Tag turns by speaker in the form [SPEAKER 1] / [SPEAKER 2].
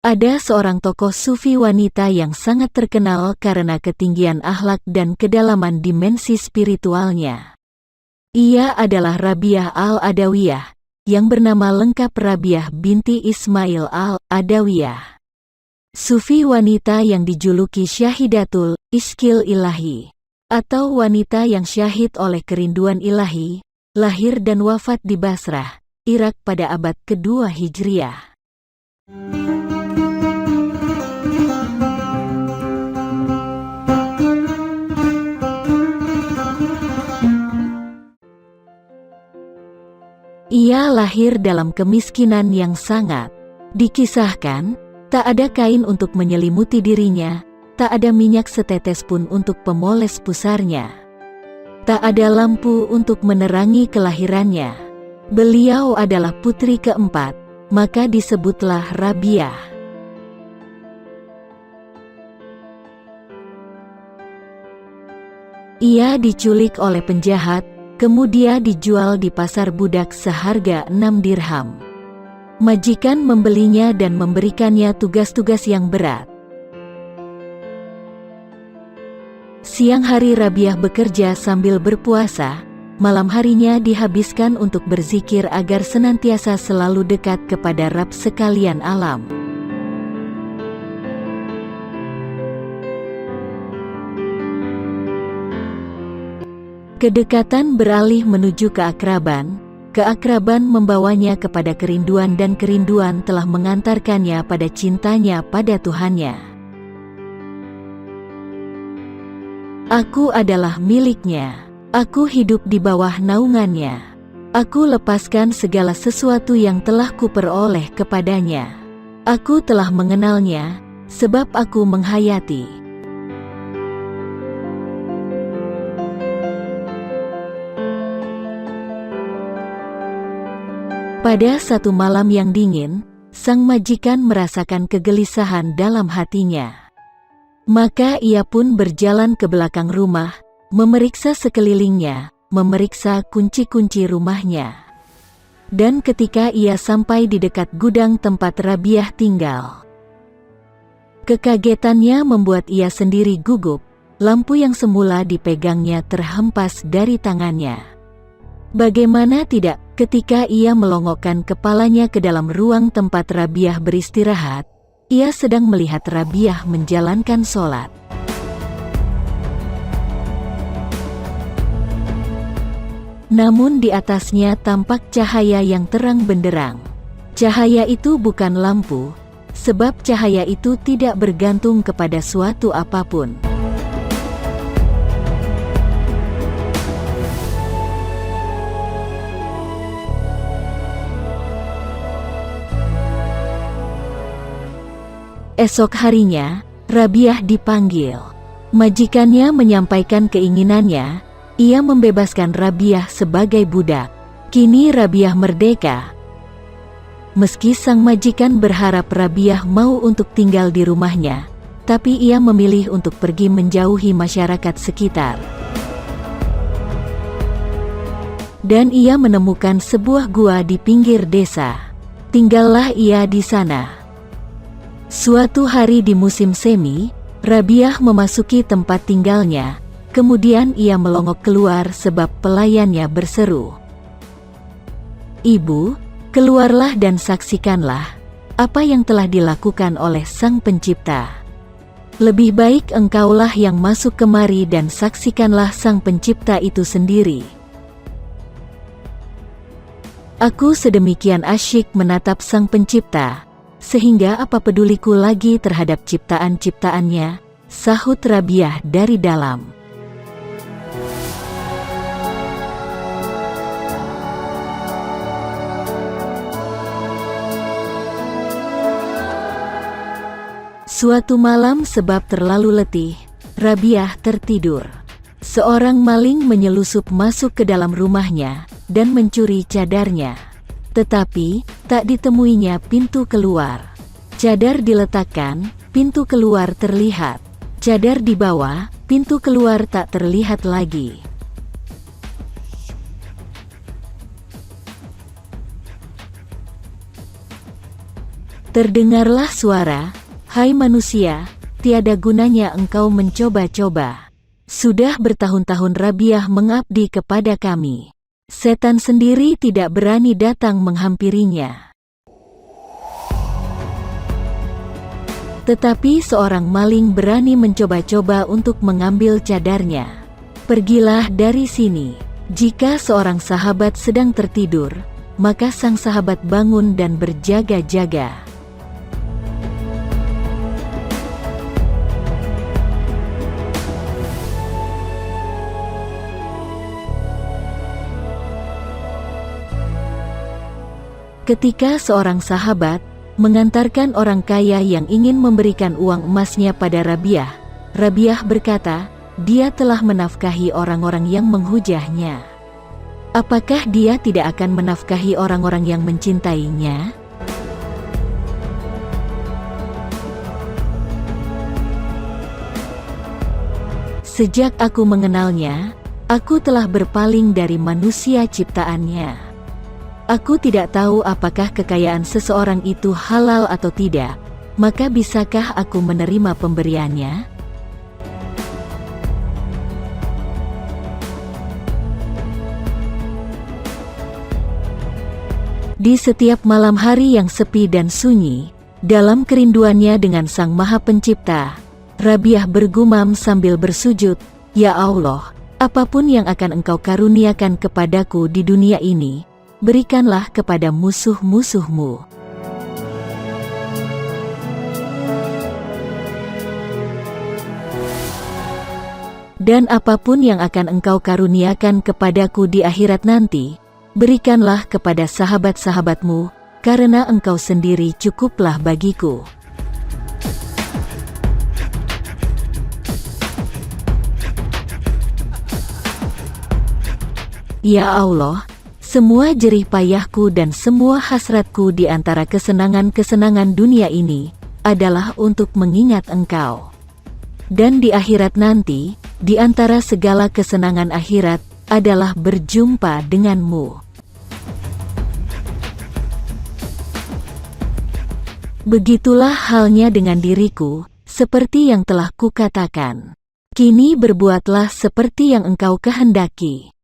[SPEAKER 1] Ada seorang tokoh sufi wanita yang sangat terkenal karena ketinggian akhlak dan kedalaman dimensi spiritualnya. Ia adalah Rabiah al-Adawiyah, yang bernama lengkap Rabiah binti Ismail al-Adawiyah. Sufi wanita yang dijuluki Syahidatul Ishqil Ilahi, atau wanita yang syahid oleh kerinduan ilahi, lahir dan wafat di Basrah, Irak pada abad kedua Hijriah. Ia lahir dalam kemiskinan yang sangat. Dikisahkan, tak ada kain untuk menyelimuti dirinya, tak ada minyak setetes pun untuk pemoles pusarnya. Tak ada lampu untuk menerangi kelahirannya. Beliau adalah putri keempat, maka disebutlah Rabiah. Ia diculik oleh penjahat, kemudian dijual di pasar budak seharga 6 dirham. Majikan membelinya dan memberikannya tugas-tugas yang berat. Siang hari Rabiah bekerja sambil berpuasa, malam harinya dihabiskan untuk berzikir agar senantiasa selalu dekat kepada Rabb sekalian alam. Kedekatan beralih menuju keakraban, keakraban membawanya kepada kerinduan dan kerinduan telah mengantarkannya pada cintanya pada Tuhannya. Aku adalah miliknya, aku hidup di bawah naungannya. Aku lepaskan segala sesuatu yang telah kuperoleh kepadanya. Aku telah mengenalnya, sebab aku menghayati. Pada satu malam yang dingin, sang majikan merasakan kegelisahan dalam hatinya. Maka ia pun berjalan ke belakang rumah, memeriksa sekelilingnya, memeriksa kunci-kunci rumahnya. Dan ketika ia sampai di dekat gudang tempat Rabiah tinggal, kekagetannya membuat ia sendiri gugup, lampu yang semula dipegangnya terhempas dari tangannya. Bagaimana tidak, ketika ia melongokkan kepalanya ke dalam ruang tempat Rabiah beristirahat, ia sedang melihat Rabiah menjalankan sholat. Namun di atasnya tampak cahaya yang terang benderang. Cahaya itu bukan lampu, sebab cahaya itu tidak bergantung kepada suatu apapun. Esok harinya, Rabiah dipanggil. Majikannya menyampaikan keinginannya, ia membebaskan Rabiah sebagai budak. Kini Rabiah merdeka. Meski sang majikan berharap Rabiah mau untuk tinggal di rumahnya, tapi ia memilih untuk pergi menjauhi masyarakat sekitar. Dan ia menemukan sebuah gua di pinggir desa. Tinggallah ia di sana. Suatu hari di musim semi, Rabiah memasuki tempat tinggalnya, kemudian ia melongok keluar sebab pelayannya berseru, "Ibu, keluarlah dan saksikanlah apa yang telah dilakukan oleh Sang Pencipta. Lebih baik engkaulah yang masuk kemari dan saksikanlah Sang Pencipta itu sendiri. Aku sedemikian asyik menatap Sang Pencipta, sehingga apa peduliku lagi terhadap ciptaan-ciptaannya," sahut Rabiah dari dalam. Suatu malam sebab terlalu letih, Rabiah tertidur. Seorang maling menyelusup masuk ke dalam rumahnya dan mencuri cadarnya. Tetapi, tak ditemuinya pintu keluar. Cadar diletakkan, pintu keluar terlihat. Cadar dibawa, pintu keluar tak terlihat lagi. Terdengarlah suara, "Hai manusia, tiada gunanya engkau mencoba-coba. Sudah bertahun-tahun Rabiah mengabdi kepada kami. Setan sendiri tidak berani datang menghampirinya. Tetapi seorang maling berani mencoba-coba untuk mengambil cadarnya. Pergilah dari sini." Jika seorang sahabat sedang tertidur, maka sang sahabat bangun dan berjaga-jaga. Ketika seorang sahabat mengantarkan orang kaya yang ingin memberikan uang emasnya pada Rabiah, Rabiah berkata, dia telah menafkahi orang-orang yang menghujahnya. Apakah dia tidak akan menafkahi orang-orang yang mencintainya? Sejak aku mengenalnya, aku telah berpaling dari manusia ciptaannya. Aku tidak tahu apakah kekayaan seseorang itu halal atau tidak, maka bisakah aku menerima pemberiannya? Di setiap malam hari yang sepi dan sunyi, dalam kerinduannya dengan Sang Maha Pencipta, Rabiah bergumam sambil bersujud, "Ya Allah, apapun yang akan Engkau karuniakan kepadaku di dunia ini, berikanlah kepada musuh-musuhmu. Dan apapun yang akan Engkau karuniakan kepadaku di akhirat nanti, berikanlah kepada sahabat-sahabatmu, karena Engkau sendiri cukuplah bagiku." Ya Allah, semua jerih payahku dan semua hasratku di antara kesenangan-kesenangan dunia ini adalah untuk mengingat Engkau. Dan di akhirat nanti, di antara segala kesenangan akhirat adalah berjumpa denganmu. Begitulah halnya dengan diriku, seperti yang telah kukatakan. Kini berbuatlah seperti yang Engkau kehendaki.